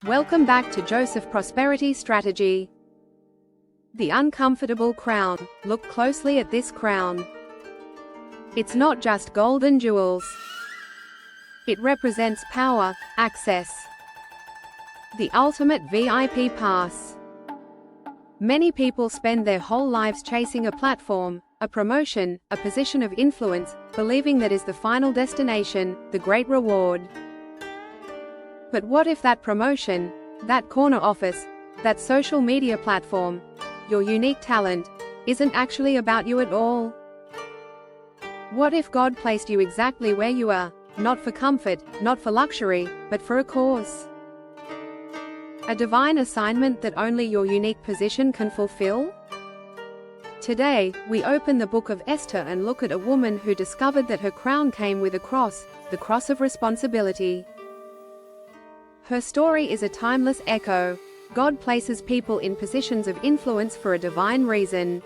Welcome back to Joseph Prosperity Strategy. The uncomfortable crown. Look closely at this crown. It's not just gold and jewels. It represents power, access. The ultimate VIP pass. Many people spend their whole lives chasing a platform, a promotion, a position of influence, believing that is the final destination, the great reward. But what if that promotion, that corner office, that social media platform, your unique talent, isn't actually about you at all? What if God placed you exactly where you are, not for comfort, not for luxury, but for a cause? A divine assignment that only your unique position can fulfill? Today, we open the book of Esther and look at a woman who discovered that her crown came with a cross, the cross of responsibility. Her story is a timeless echo. God places people in positions of influence for a divine reason.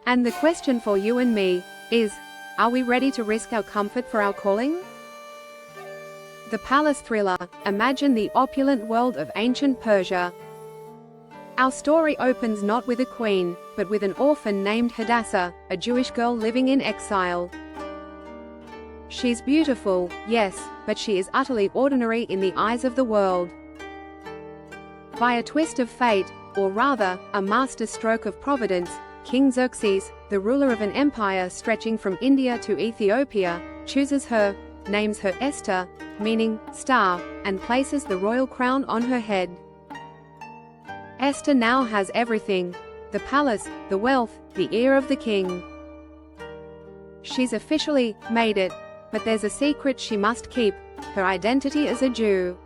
And the question for you and me is, are we ready to risk our comfort for our calling? The palace thriller. Imagine the opulent world of ancient Persia. Our story opens not with a queen, but with an orphan named Hadassah, a Jewish girl living in exile. She's beautiful, yes, but she is utterly ordinary in the eyes of the world. By a twist of fate, or rather, a master stroke of providence, King Xerxes, the ruler of an empire stretching from India to Ethiopia, chooses her, names her Esther, meaning star, and places the royal crown on her head. Esther now has everything: the palace, the wealth, the ear of the king. She's officially made it, but there's a secret she must keep: her identity as a Jew.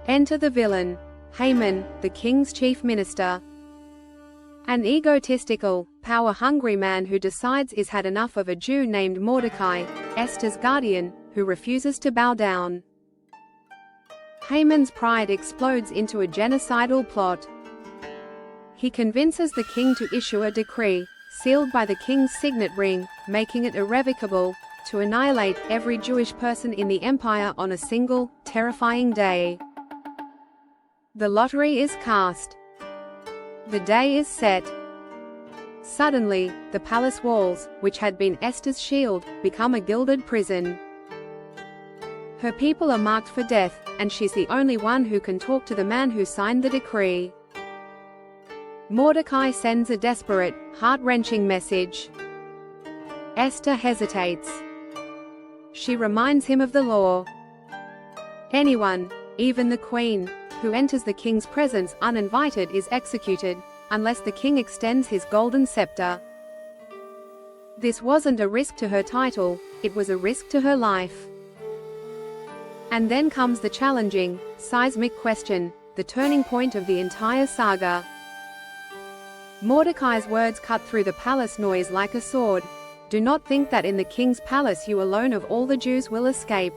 Enter the villain, Haman, the king's chief minister. An egotistical, power-hungry man who decides he's had enough of a Jew named Mordecai, Esther's guardian, who refuses to bow down. Haman's pride explodes into a genocidal plot. He convinces the king to issue a decree, sealed by the king's signet ring, making it irrevocable, to annihilate every Jewish person in the empire on a single, terrifying day. The lottery is cast. The day is set. Suddenly, the palace walls, which had been Esther's shield, become a gilded prison. Her people are marked for death, and she's the only one who can talk to the man who signed the decree. Mordecai sends a desperate, heart-wrenching message. Esther hesitates. She reminds him of the law. Anyone, even the queen, who enters the king's presence uninvited is executed, unless the king extends his golden scepter. This wasn't a risk to her title, it was a risk to her life. And then comes the challenging, seismic question, the turning point of the entire saga. Mordecai's words cut through the palace noise like a sword. Do not think that in the king's palace you alone of all the Jews will escape.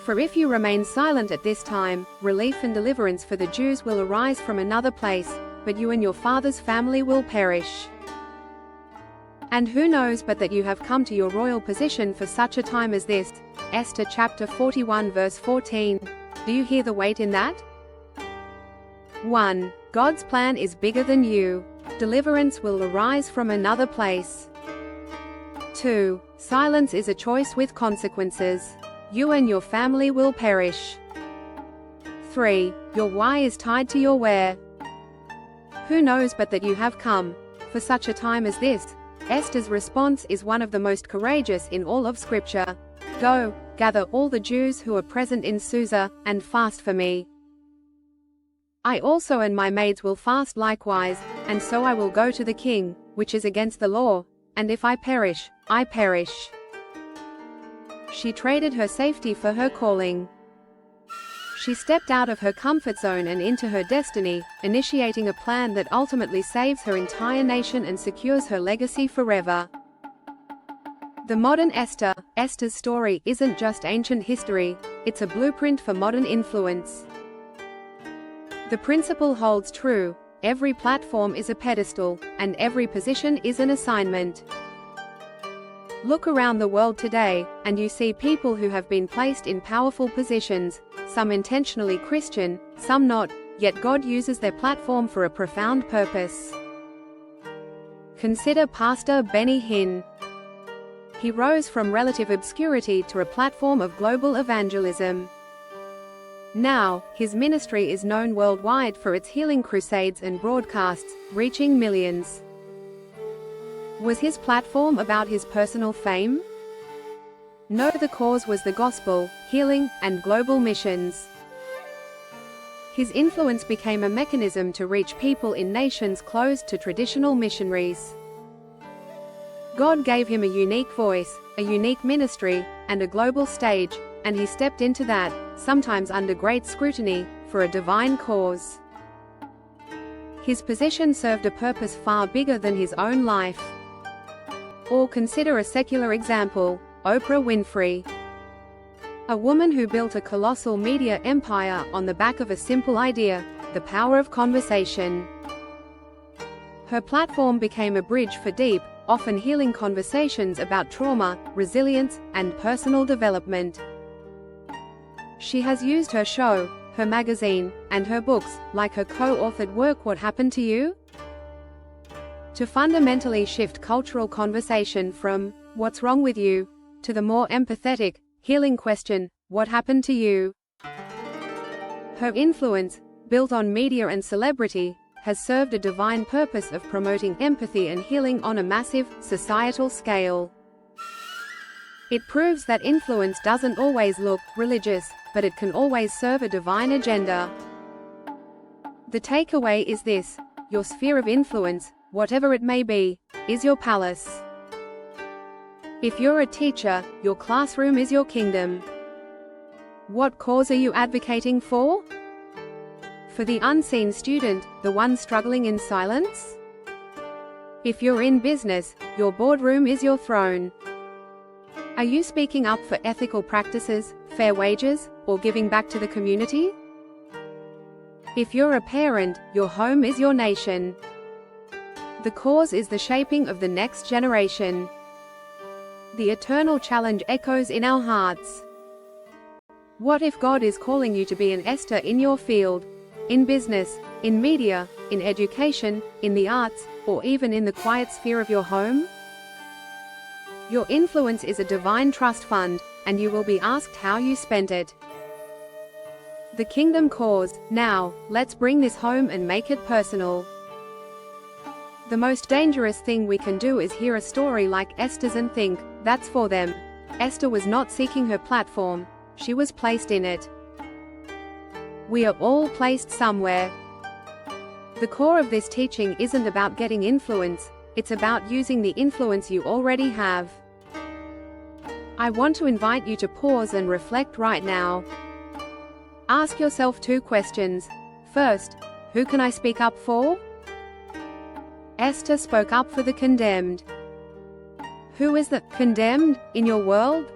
For if you remain silent at this time, relief and deliverance for the Jews will arise from another place, but you and your father's family will perish. And who knows but that you have come to your royal position for such a time as this? Esther chapter 41 verse 14. Do you hear the weight in that? 1. God's plan is bigger than you. Deliverance will arise from another place. 2. Silence is a choice with consequences. You and your family will perish. 3. Your why is tied to your where. Who knows but that you have come for such a time as this? Esther's response is one of the most courageous in all of Scripture. Go, gather all the Jews who are present in Susa, and fast for me. I also and my maids will fast likewise, and so I will go to the king, which is against the law, and if I perish, I perish. She traded her safety for her calling. She stepped out of her comfort zone and into her destiny, initiating a plan that ultimately saves her entire nation and secures her legacy forever. The modern Esther. Esther's story isn't just ancient history, it's a blueprint for modern influence. The principle holds true: every platform is a pedestal, and every position is an assignment. Look around the world today, and you see people who have been placed in powerful positions, some intentionally Christian, some not, yet God uses their platform for a profound purpose. Consider Pastor Benny Hinn. He rose from relative obscurity to a platform of global evangelism. Now, his ministry is known worldwide for its healing crusades and broadcasts, reaching millions. Was his platform about his personal fame? No, the cause was the gospel, healing, and global missions. His influence became a mechanism to reach people in nations closed to traditional missionaries. God gave him a unique voice, a unique ministry, and a global stage, and he stepped into that, sometimes under great scrutiny, for a divine cause. His position served a purpose far bigger than his own life. Or consider a secular example, Oprah Winfrey. A woman who built a colossal media empire on the back of a simple idea, the power of conversation. Her platform became a bridge for deep, often healing conversations about trauma, resilience, and personal development. She has used her show, her magazine, and her books, like her co-authored work What Happened to You?, to fundamentally shift cultural conversation from, "What's wrong with you?" to the more empathetic, healing question, "What happened to you?" Her influence, built on media and celebrity, has served a divine purpose of promoting empathy and healing on a massive, societal scale. It proves that influence doesn't always look religious, but it can always serve a divine agenda. The takeaway is this: your sphere of influence, whatever it may be, is your palace. If you're a teacher, your classroom is your kingdom. What cause are you advocating for? For the unseen student, the one struggling in silence? If you're in business, your boardroom is your throne. Are you speaking up for ethical practices, fair wages, or giving back to the community? If you're a parent, your home is your nation. The cause is the shaping of the next generation. The eternal challenge echoes in our hearts. What if God is calling you to be an Esther in your field? In business, in media, in education, in the arts, or even in the quiet sphere of your home? Your influence is a divine trust fund, and you will be asked how you spent it. The kingdom cause. Now, let's bring this home and make it personal. The most dangerous thing we can do is hear a story like Esther's and think, "That's for them." Esther was not seeking her platform, she was placed in it. We are all placed somewhere. The core of this teaching isn't about getting influence, it's about using the influence you already have. I want to invite you to pause and reflect right now. Ask yourself 2 questions. First, who can I speak up for? Esther spoke up for the condemned. Who is the condemned in your world?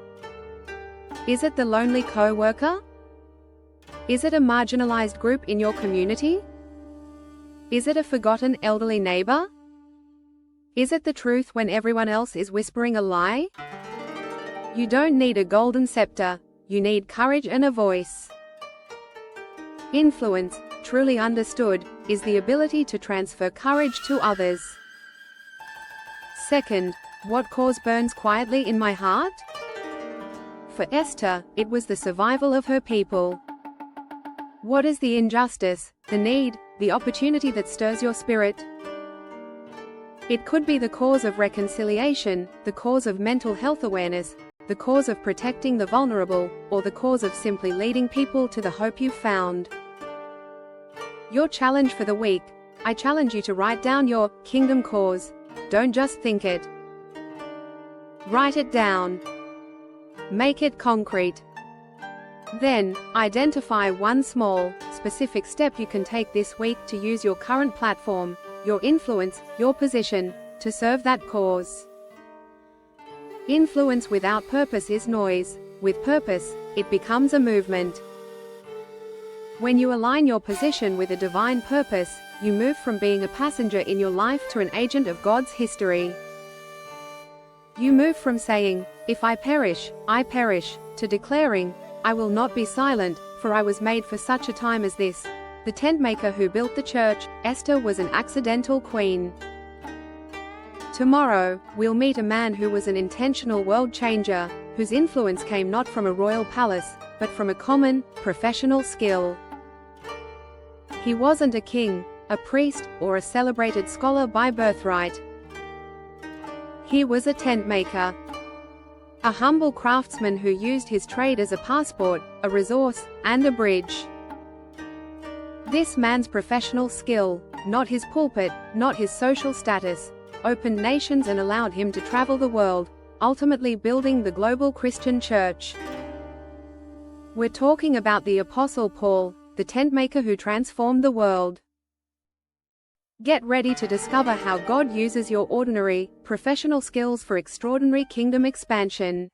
Is it the lonely co-worker? Is it a marginalized group in your community? Is it a forgotten elderly neighbor? Is it the truth when everyone else is whispering a lie? You don't need a golden scepter, you need courage and a voice. Influence, truly understood, is the ability to transfer courage to others. Second, what cause burns quietly in my heart? For Esther, it was the survival of her people. What is the injustice, the need, the opportunity that stirs your spirit? It could be the cause of reconciliation, the cause of mental health awareness, the cause of protecting the vulnerable, or the cause of simply leading people to the hope you've found. Your challenge for the week: I challenge you to write down your kingdom cause. Don't just think it. Write it down. Make it concrete. Then, identify one small, specific step you can take this week to use your current platform, your influence, your position, to serve that cause. Influence without purpose is noise. With purpose, it becomes a movement. When you align your position with a divine purpose, you move from being a passenger in your life to an agent of God's history. You move from saying, "If I perish, to declaring, "I will not be silent, for I was made for such a time as this." The tentmaker who built the church, Esther, was an accidental queen. Tomorrow, we'll meet a man who was an intentional world changer, whose influence came not from a royal palace, but from a common, professional skill. He wasn't a king, a priest, or a celebrated scholar by birthright. He was a tentmaker. A humble craftsman who used his trade as a passport, a resource, and a bridge. This man's professional skill, not his pulpit, not his social status, opened nations and allowed him to travel the world, ultimately building the global Christian church. We're talking about the Apostle Paul, the tentmaker who transformed the world. Get ready to discover how God uses your ordinary, professional skills for extraordinary kingdom expansion.